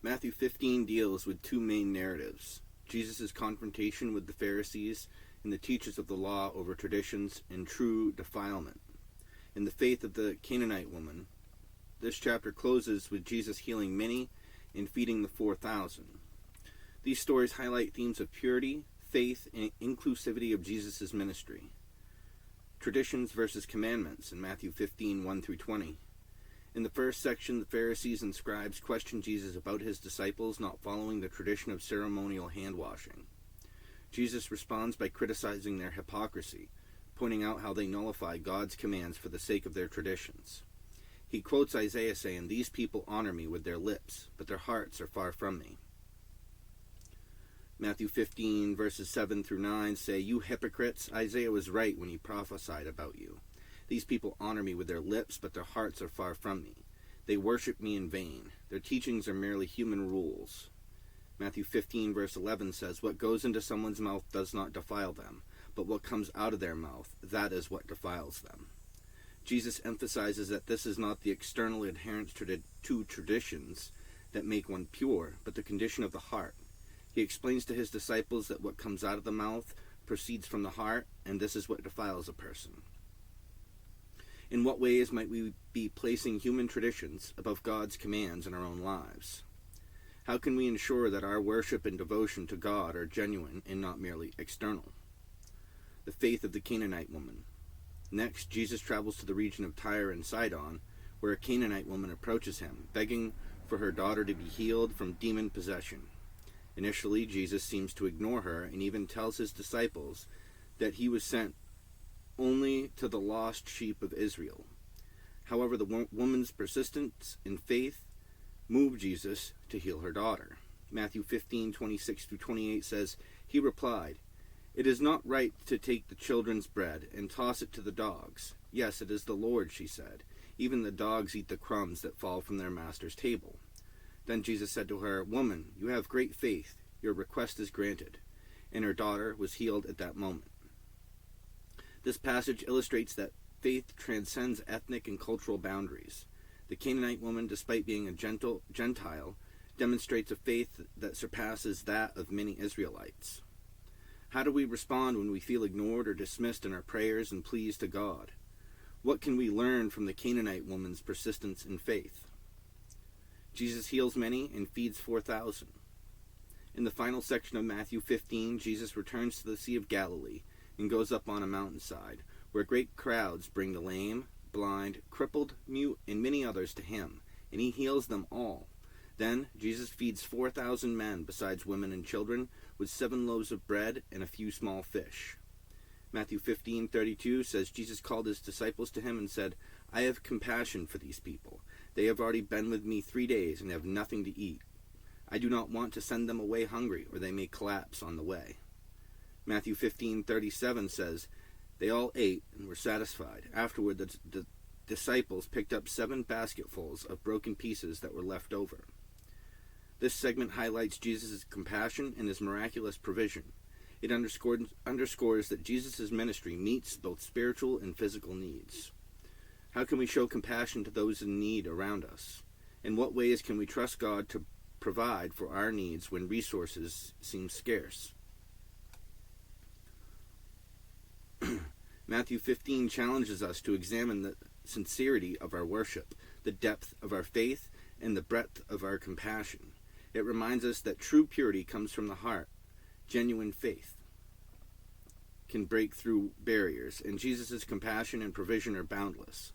Matthew 15 deals with two main narratives: Jesus' confrontation with the Pharisees and the teachers of the law over traditions and true defilement, and the faith of the Canaanite woman. This chapter closes with Jesus healing many and feeding the 4,000. These stories highlight themes of purity, faith, and inclusivity of Jesus' ministry. Traditions versus commandments in Matthew 15, 1-20. In the first section, the Pharisees and scribes question Jesus about his disciples not following the tradition of ceremonial hand-washing. Jesus responds by criticizing their hypocrisy, pointing out how they nullify God's commands for the sake of their traditions. He quotes Isaiah saying, "These people honor me with their lips, but their hearts are far from me." Matthew 15, verses 7-9 say, "You hypocrites, Isaiah was right when he prophesied about you. These people honor me with their lips, but their hearts are far from me. They worship me in vain. Their teachings are merely human rules." Matthew 15, verse 11 says, "What goes into someone's mouth does not defile them, but what comes out of their mouth, that is what defiles them." Jesus emphasizes that this is not the external adherence to traditions that make one pure, but the condition of the heart. He explains to his disciples that what comes out of the mouth proceeds from the heart, and this is what defiles a person. In what ways might we be placing human traditions above God's commands in our own lives? How can we ensure that our worship and devotion to God are genuine and not merely external? The faith of the Canaanite woman. Next, Jesus travels to the region of Tyre and Sidon, where a Canaanite woman approaches him, begging for her daughter to be healed from demon possession. Initially, Jesus seems to ignore her and even tells his disciples that he was sent only to the lost sheep of Israel. However, the woman's persistence in faith moved Jesus to heal her daughter. Matthew 15, 26-28 says, "He replied, 'It is not right to take the children's bread and toss it to the dogs.' 'Yes, it is the Lord,' she said. 'Even the dogs eat the crumbs that fall from their master's table.' Then Jesus said to her, 'Woman, you have great faith. Your request is granted.' And her daughter was healed at that moment." This passage illustrates that faith transcends ethnic and cultural boundaries. The Canaanite woman, despite being a Gentile, demonstrates a faith that surpasses that of many Israelites. How do we respond when we feel ignored or dismissed in our prayers and pleas to God? What can we learn from the Canaanite woman's persistence in faith? Jesus heals many and feeds 4,000. In the final section of Matthew 15, Jesus returns to the Sea of Galilee and goes up on a mountainside, where great crowds bring the lame, blind, crippled, mute, and many others to him, and he heals them all. Then Jesus feeds 4,000 men, besides women and children, with 7 loaves of bread and a few small fish. Matthew 15:32 says, Jesus called his disciples to him and said, "I have compassion for these people. They have already been with me 3 days and have nothing to eat. I do not want to send them away hungry, or they may collapse on the way." Matthew 15:37 says, "They all ate and were satisfied. Afterward, the disciples picked up 7 basketfuls of broken pieces that were left over." This segment highlights Jesus' compassion and his miraculous provision. It underscores that Jesus' ministry meets both spiritual and physical needs. How can we show compassion to those in need around us? In what ways can we trust God to provide for our needs when resources seem scarce? Matthew 15 challenges us to examine the sincerity of our worship, the depth of our faith, and the breadth of our compassion. It reminds us that true purity comes from the heart. Genuine faith can break through barriers, and Jesus' compassion and provision are boundless.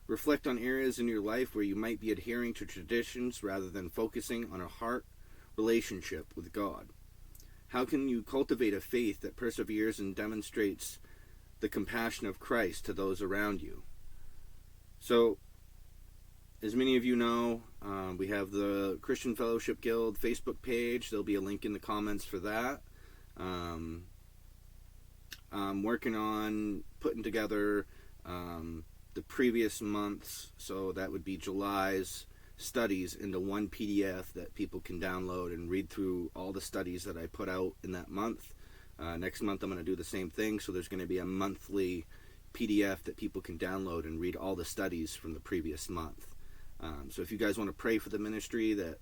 Reflect on areas in your life where you might be adhering to traditions rather than focusing on a heart relationship with God. How can you cultivate a faith that perseveres and demonstrates the compassion of Christ to those around you? So, as many of you know, we have the Christian Fellowship Guild Facebook page. There'll be a link in the comments for that. I'm working on putting together the previous months, so that would be July's studies, into one PDF that people can download and read through all the studies that I put out in that month. Next month I'm going to do the same thing, so there's going to be a monthly PDF that people can download and read all the studies from the previous month. So if you guys want to pray for the ministry, that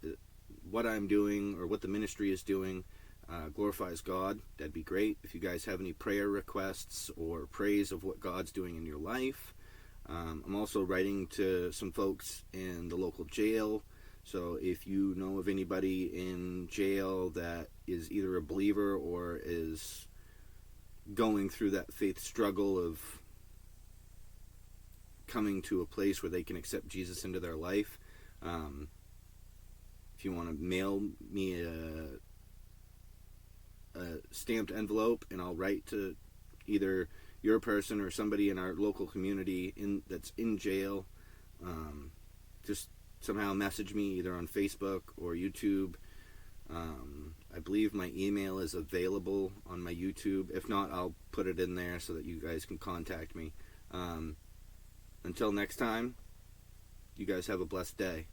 what I'm doing or what the ministry is doing glorifies God, that'd be great. If you guys have any prayer requests or praise of what God's doing in your life, I'm also writing to some folks in the local jail. So if you know of anybody in jail that is either a believer or is going through that faith struggle of coming to a place where they can accept Jesus into their life, if you want to mail me a stamped envelope, and I'll write to either your person or somebody in our local community that's in jail, just somehow message me either on Facebook or YouTube. I believe my email is available on my YouTube. If not, I'll put it in there so that you guys can contact me. Until next time, you guys have a blessed day.